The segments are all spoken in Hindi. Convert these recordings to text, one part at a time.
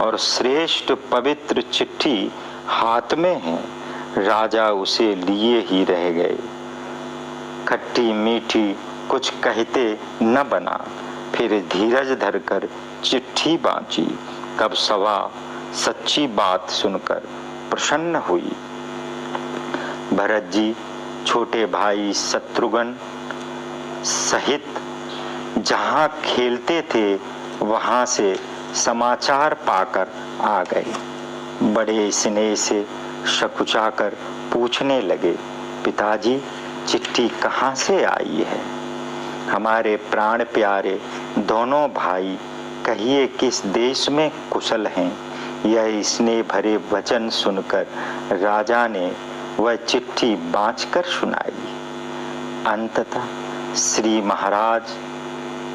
और श्रेष्ठ पवित्र चिट्ठी हाथ में है। राजा उसे लिए ही रह गए। खट्टी मीठी कुछ कहते न बना, फिर धीरज धरकर चिट्ठी बाँची। तब सवा सच्ची बात सुनकर प्रसन्न हुई। भरत जी छोटे भाई शत्रुघ्न सहित जहाँ खेलते थे वहाँ से समाचार पाकर आ गए। बड़े स्नेह से सकुचाकर पूछने लगे, पिताजी चिट्ठी कहाँ से आई है? हमारे प्राण प्यारे दोनों भाई कहिए किस देश में कुशल हैं? यह स्नेह भरे वचन सुनकर राजा ने वह चिट्ठी बाँचकर सुनाई। अंततः श्री महाराज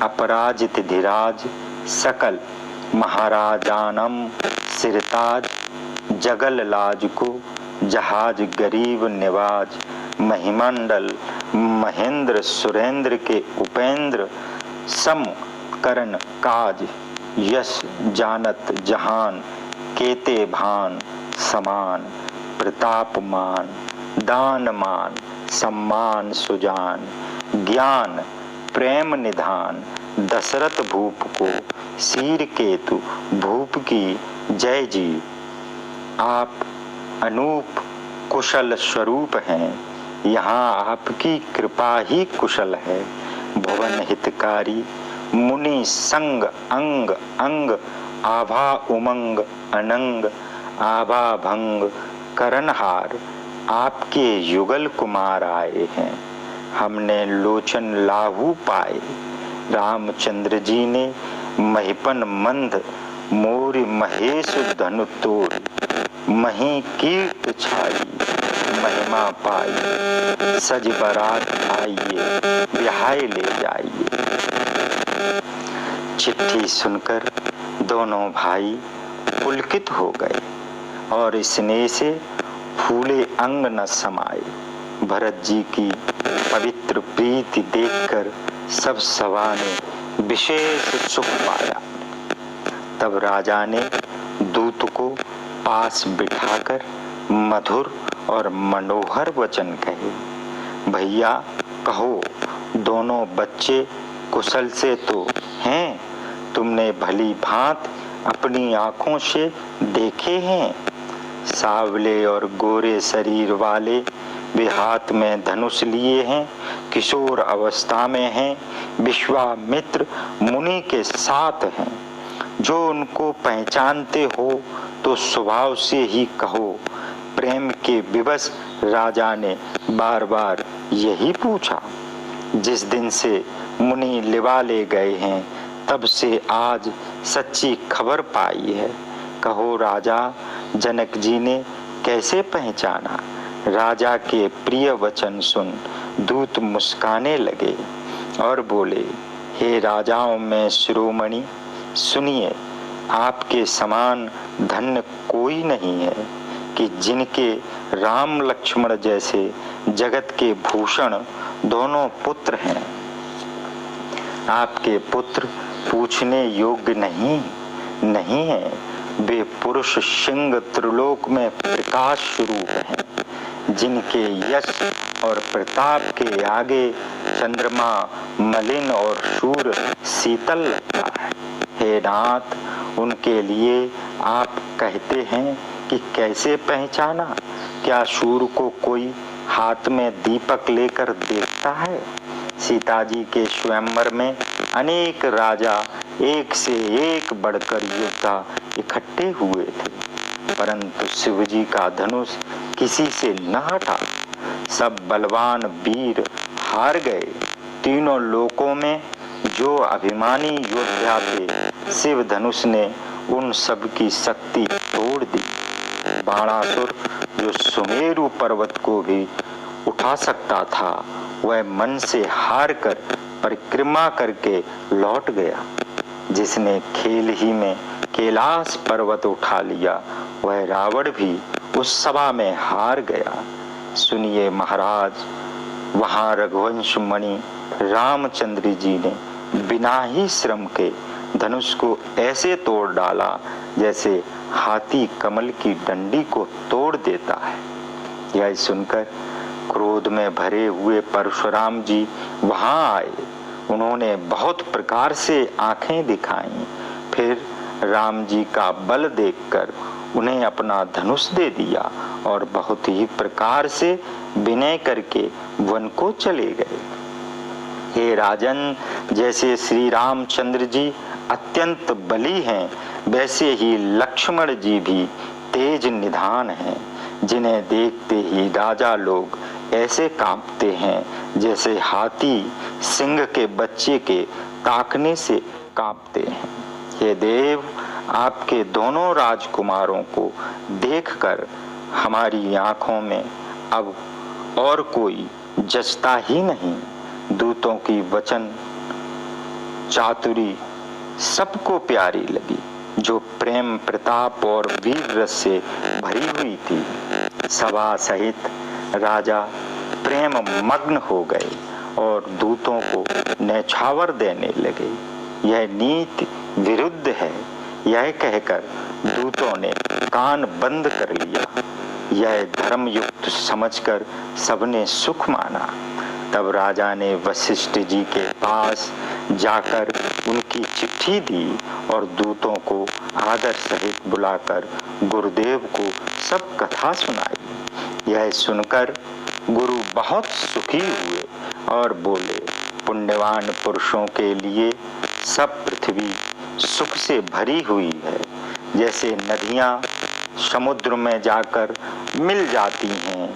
अपराजित धीराज सकल महाराजानम सिरताज जगल लाज को जहाज गरीब निवाज महिमंडल महेंद्र सुरेंद्र के उपेंद्र सम करण काज यश जानत जहान केते भान समान प्रतापमान दानमान सम्मान सुजान ज्ञान प्रेम निधान दशरथ भूप को शीर केतु भूप की जय जी। आप अनूप कुशल स्वरूप हैं, यहाँ आपकी कृपा ही कुशल है। भुवन हितकारी मुनि संग अंग अंग आभा उमंग अनंग आभा भंग करनहार आपके युगल कुमार आए हैं। हमने लोचन लाहू पाए। रामचंद्र जी ने महिपन मंद मोरी महेश धनु तोड़ मही कीर्त छाई महिमा पाई सज बारात आइए बिहाय ले जाइए। चिट्ठी सुनकर दोनों भाई पुलकित हो गए और स्नेह से फूले अंग न समाए। भरत जी की पवित्र प्रीति देखकर सब सभा ने विशेष सुख पाया। तब राजा ने दूत को पास बिठाकर मधुर और मनोहर वचन कहे। भैया कहो, दोनों बच्चे कुशल से तो हैं? तुमने भली भांत अपनी आंखों से देखे हैं। सावले और गोरे शरीर वाले, वे हाथ में धनुष लिए हैं, किशोर अवस्था में हैं, विश्वामित्र मुनि के साथ हैं। जो उनको पहचानते हो तो स्वभाव से ही कहो। प्रेम के विवश राजा ने बार बार यही पूछा। जिस दिन से मुनि लिवा ले गए हैं तब से आज सच्ची खबर पाई है। कहो राजा, जनक जी ने कैसे पहचाना? राजा के प्रिय वचन सुन दूत मुस्काने लगे और बोले, हे राजाओं में शिरोमणि, सुनिए, आपके समान धन्य कोई नहीं है कि जिनके राम लक्ष्मण जैसे जगत के भूषण दोनों पुत्र हैं। आपके पुत्र पूछने योग्य नहीं है। वे पुरुष सिंह त्रिलोक में प्रकाश स्वरूप हैं, जिनके यश और प्रताप के आगे चंद्रमा मलिन और सूर्य शीतल लगता है। हे नाथ, उनके लिए आप कहते हैं कि कैसे पहचाना? क्या सूर्य को कोई हाथ में दीपक लेकर देखता है? सीता जी के स्वयंवर में अनेक राजा एक से एक बढ़कर योद्धा इकट्ठे हुए थे, परंतु शिव जी का धनुष किसी से न हटा। सब बलवान वीर हार गए। तीनों लोकों में जो अभिमानी योद्धा थे, शिव धनुष ने उन सब की शक्ति तोड़ दी। बाणासुर, जो सुमेरु पर्वत को भी उठा सकता था, वह मन से हार कर परिक्रमा करके लौट गया। जिसने खेल ही में कैलाश पर्वत उठा लिया, वह रावण भी उस सभा में हार गया। सुनिए महाराज, वहाँ रघुवंश मणि रामचंद्र जी ने बिना ही श्रम के धनुष को ऐसे तोड़ डाला जैसे हाथी कमल की डंडी को तोड़ देता है। यह सुनकर क्रोध में भरे हुए परशुराम जी वहां आए। उन्होंने बहुत प्रकार से आंखें दिखाई, फिर राम जी का बल देखकर उन्हें अपना धनुष दे दिया और बहुत ही प्रकार से विनय करके वन को चले गए। हे राजन, जैसे श्री रामचंद्र जी अत्यंत बली हैं, वैसे ही लक्ष्मण जी भी तेज निधान हैं, जिन्हें देखते ही राजा लोग ऐसे कांपते हैं जैसे हाथी सिंह के बच्चे के ताकने से कांपते हैं। हे देव, आपके दोनों राजकुमारों को देखकर हमारी आंखों में अब और कोई जचता ही नहीं। दूतों की वचन चातुरी सबको प्यारी लगी, जो प्रेम प्रताप और वीर रस से भरी हुई थी। सभा सहित राजा प्रेम मग्न हो गए और दूतों को न्यौछावर देने लगे। यह नीति विरुद्ध है, यह कहकर दूतों ने कान बंद कर लिया। यह धर्मयुक्त समझकर सबने सुख माना। तब राजा ने वशिष्ठ जी के पास जाकर उनकी चिट्ठी दी और दूतों को आदर सहित बुलाकर गुरुदेव को सब कथा सुनाई। यह सुनकर गुरु बहुत सुखी हुए और बोले, पुण्यवान पुरुषों के लिए सब पृथ्वी सुख से भरी हुई है। जैसे नदियां समुद्र में जाकर मिल जाती हैं,